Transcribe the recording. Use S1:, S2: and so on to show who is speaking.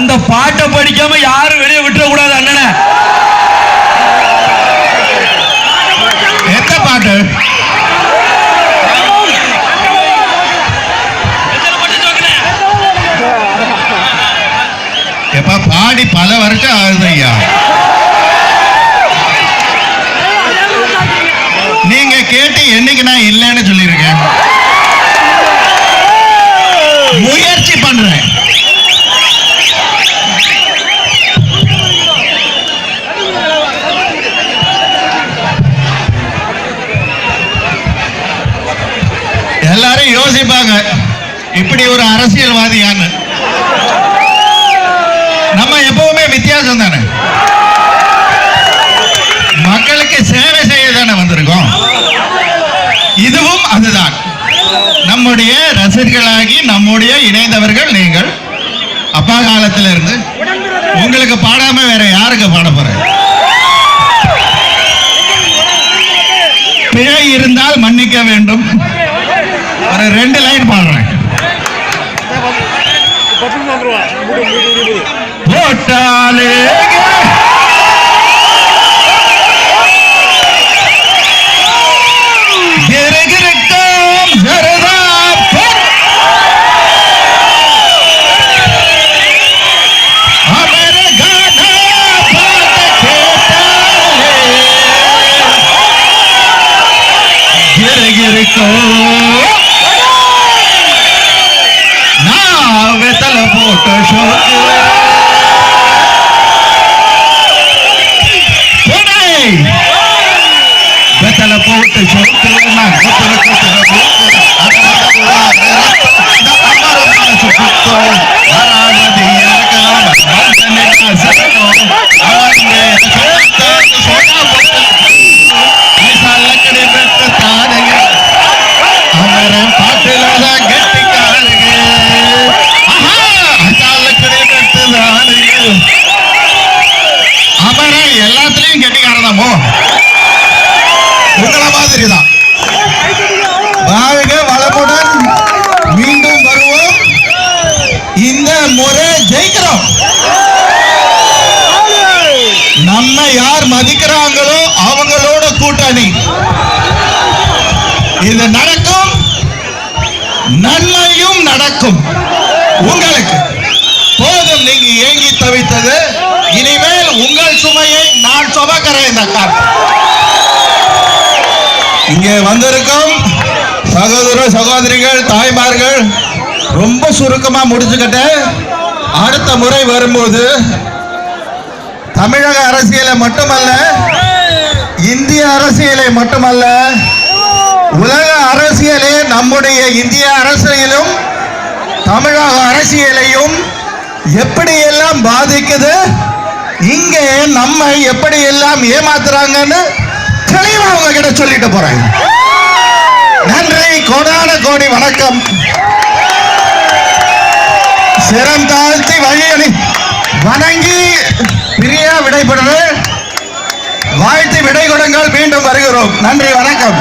S1: அந்த பாட்டை படிக்காம யாரும் வெளியே விட்டுற கூடாது அண்ணனை.
S2: எந்த பாட்டு? எப்ப பாடி பல வருஷம் ஆகுது ஐயா. நீங்க கேட்டு என்னைக்கு நான் இல்லைன்னு சொல்லியிருக்கேன். முயற்சி பண்றேன். எல்லாரும் யோசிப்பாங்க இப்படி ஒரு அரசியல்வாதியான்னு. நம்ம எப்பவுமே வித்தியாசம் தானே, மக்களுக்கு சேவை செய்ய தானே வந்திருக்கோம். இதுவும் அதுதான். நம்முடைய ரசிகர்களாகி நம்முடைய இணைந்தவர்கள் நீங்கள். அப்பா காலத்தில் இருந்து உங்களுக்கு பாடாம வேற யாருக்கு பாட போறேன்? பிழை இருந்தால் மன்னிக்க வேண்டும். ஒரு 2 லைன் பாடுறேன். போட்டாலே வெத்தல போட்ட ஷோக்கு வெத்தல போட்ட ஷோக்கு எல்லாத்திலையும் கெட்டிக்காரதாமோ உங்கள மாதிரி தான். வாழ்க வளமுடன். மீண்டும் வருவோம். இந்த முறை ஜெயிக்கிறோம். நம்ம யார் மதிக்கிறாங்களோ அவங்களோட கூட்டணி. இது நடக்கும், நன்மையும் நடக்கும். உங்களுக்கு போதும் நீங்க ஏங்கி தவித்தது. இனிமேல் உங்கள் சுமையை நான் சுமக்கிறேன். இந்த கார் இங்கே வந்திருக்கும் சகோதர சகோதரிகள், தாய்மார்கள், ரொம்ப சுருக்கமா முடிச்சுக்கிட்ட. அடுத்த முறை வரும்போது தமிழக அரசியலை மட்டுமல்ல, இந்திய அரசியலை மட்டுமல்ல, உலக அரசியலே நம்முடைய இந்திய அரசியலும் தமிழக அரசியலையும் எப்படியெல்லாம் பாதிக்குது, இங்கே நம்ம எப்படி எல்லாம் ஏமாத்துறாங்கன்னு தெளிவா அவங்க கிட்ட சொல்லிட்டு போறேன். நன்றி, கோடான கோடி வணக்கம். சிரம் தாழ்த்தி வழியணி வணங்கி பிரியா விடைபெறுவேன். வாழ்த்தி விடை கொடுங்கள். மீண்டும் வருகிறோம். நன்றி, வணக்கம்.